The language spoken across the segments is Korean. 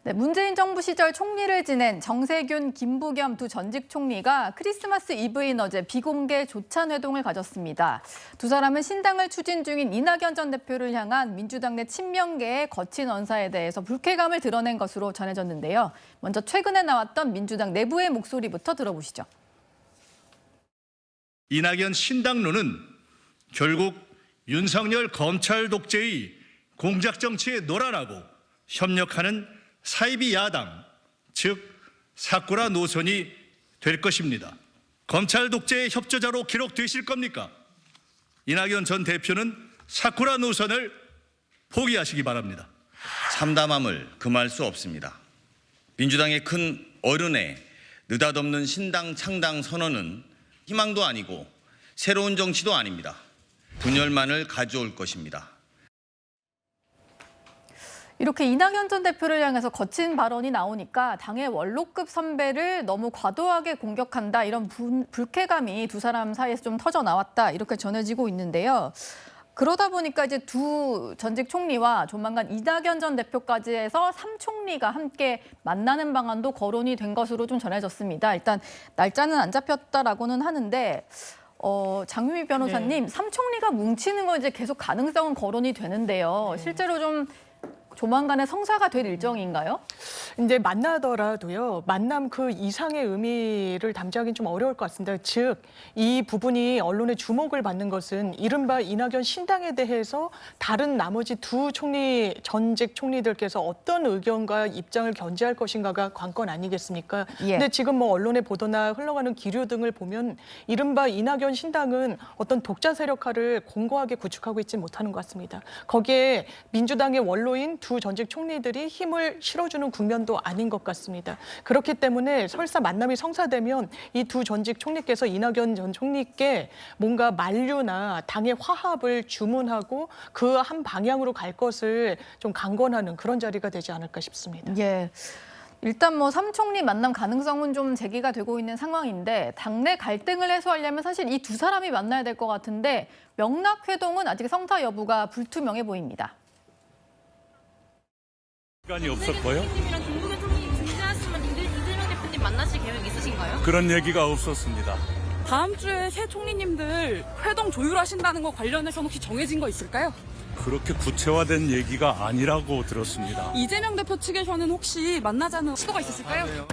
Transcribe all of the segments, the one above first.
네, 문재인 정부 시절 총리를 지낸 정세균, 김부겸 두 전직 총리가 크리스마스 이브인 어제 비공개 조찬 회동을 가졌습니다. 두 사람은 신당을 추진 중인 이낙연 전 대표를 향한 민주당 내 친명계의 거친 언사에 대해서 불쾌감을 드러낸 것으로 전해졌는데요. 먼저 최근에 나왔던 민주당 내부의 목소리부터 들어보시죠. 이낙연 신당론은 결국 윤석열 검찰 독재의 공작 정치에 놀아나고 협력하는 사이비 야당, 즉 사쿠라 노선이 될 것입니다. 검찰 독재의 협조자로 기록되실 겁니까? 이낙연 전 대표는 사쿠라 노선을 포기하시기 바랍니다. 참담함을 금할 수 없습니다. 민주당의 큰 어른의 느닷없는 신당 창당 선언은 희망도 아니고 새로운 정치도 아닙니다. 분열만을 가져올 것입니다. 이렇게 이낙연 전 대표를 향해서 거친 발언이 나오니까 당의 원로급 선배를 너무 과도하게 공격한다, 이런 불쾌감이 두 사람 사이에서 좀 터져 나왔다, 이렇게 전해지고 있는데요. 그러다 보니까 이제 두 전직 총리와 조만간 이낙연 전 대표까지 해서 3총리가 함께 만나는 방안도 거론이 된 것으로 좀 전해졌습니다. 일단 날짜는 안 잡혔다라고는 하는데 장유미 변호사님, 3총리가 뭉치는 건 이제 계속 가능성은 거론이 되는데요. 실제로 좀 조만간에 성사가 될 일정인가요? 이제 만나더라도요, 만남 그 이상의 의미를 담지하기는 좀 어려울 것 같습니다. 즉, 이 부분이 언론의 주목을 받는 것은 이른바 이낙연 신당에 대해서 다른 나머지 두 전직 총리들께서 어떤 의견과 입장을 견지할 것인가가 관건 아니겠습니까? 예. 근데 지금 뭐 언론의 보도나 흘러가는 기류 등을 보면 이른바 이낙연 신당은 어떤 독자 세력화를 공고하게 구축하고 있지 못하는 것 같습니다. 거기에 민주당의 원로인 두 전직 총리들이 힘을 실어주는 국면도 아닌 것 같습니다. 그렇기 때문에 설사 만남이 성사되면 이 두 전직 총리께서 이낙연 전 총리께 뭔가 만류나 당의 화합을 주문하고 그 한 방향으로 갈 것을 좀 강권하는 그런 자리가 되지 않을까 싶습니다. 예. 일단 뭐 3총리 만남 가능성은 좀 제기가 되고 있는 상황인데, 당내 갈등을 해소하려면 사실 이 두 사람이 만나야 될 것 같은데 명락회동은 아직 성사 여부가 불투명해 보입니다. 시간이 없었고요. 님이랑 김부겸 총리님 중재하시면 이재명 대표님 만나실 계획 있으신가요? 그런 얘기가 없었습니다. 다음 주에 새 총리님들 회동 조율하신다는 거 관련해서 혹시 정해진 거 있을까요? 그렇게 구체화된 얘기가 아니라고 들었습니다. 이재명 대표 측에서는 혹시 만나자는 시도가 있으실까요?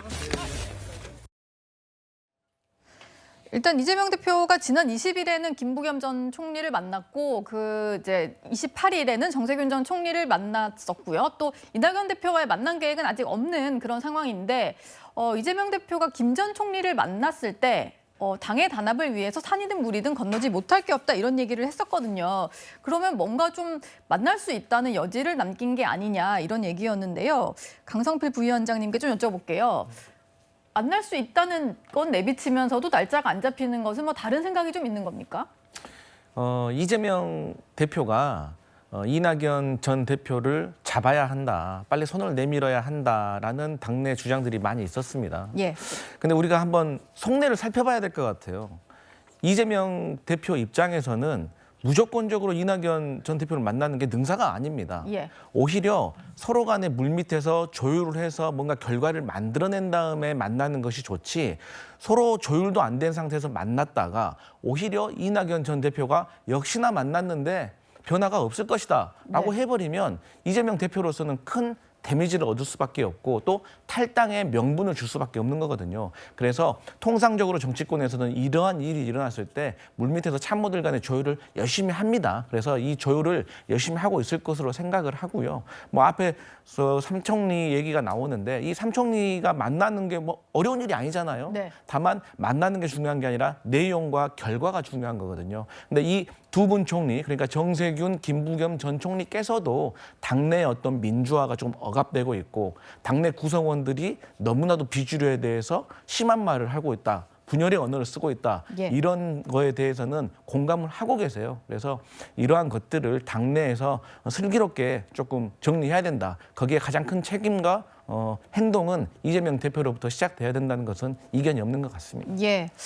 일단 이재명 대표가 지난 20일에는 김부겸 전 총리를 만났고 이제 28일에는 정세균 전 총리를 만났었고요. 또 이낙연 대표와의 만남 계획은 아직 없는 그런 상황인데, 이재명 대표가 김 전 총리를 만났을 때 당의 단합을 위해서 산이든 물이든 건너지 못할 게 없다, 이런 얘기를 했었거든요. 그러면 뭔가 좀 만날 수 있다는 여지를 남긴 게 아니냐, 이런 얘기였는데요. 강성필 부위원장님께 좀 여쭤볼게요. 만날 수 있다는 건 내비치면서도 날짜가 안 잡히는 것은 뭐 다른 생각이 좀 있는 겁니까? 이재명 대표가 이낙연 전 대표를 잡아야 한다, 빨리 손을 내밀어야 한다라는 당내 주장들이 많이 있었습니다. 예. 근데 우리가 한번 속내를 살펴봐야 될 것 같아요. 이재명 대표 입장에서는 무조건적으로 이낙연 전 대표를 만나는 게 능사가 아닙니다. 예. 오히려 서로 간의 물밑에서 조율을 해서 뭔가 결과를 만들어낸 다음에 만나는 것이 좋지, 서로 조율도 안 된 상태에서 만났다가 오히려 이낙연 전 대표가 역시나 만났는데 변화가 없을 것이다 라고 해버리면 이재명 대표로서는 큰 데미지를 얻을 수밖에 없고 또 탈당의 명분을 줄 수밖에 없는 거거든요. 그래서 통상적으로 정치권에서는 이러한 일이 일어났을 때 물밑에서 참모들 간의 조율을 열심히 합니다. 그래서 이 조율을 열심히 하고 있을 것으로 생각을 하고요. 뭐 앞에서 3총리 얘기가 나오는데 이 3총리가 만나는 게 뭐 어려운 일이 아니잖아요. 네. 다만 만나는 게 중요한 게 아니라 내용과 결과가 중요한 거거든요. 근데 이 두 분 총리, 그러니까 정세균, 김부겸 전 총리께서도 당내 어떤 민주화가 좀 억압되고 있고 당내 구성원들이 너무나도 비주류에 대해서 심한 말을 하고 있다, 분열의 언어를 쓰고 있다, 예. 이런 거에 대해서는 공감을 하고 계세요. 그래서 이러한 것들을 당내에서 슬기롭게 조금 정리해야 된다. 거기에 가장 큰 책임과 행동은 이재명 대표로부터 시작돼야 된다는 것은 이견이 없는 것 같습니다. 예.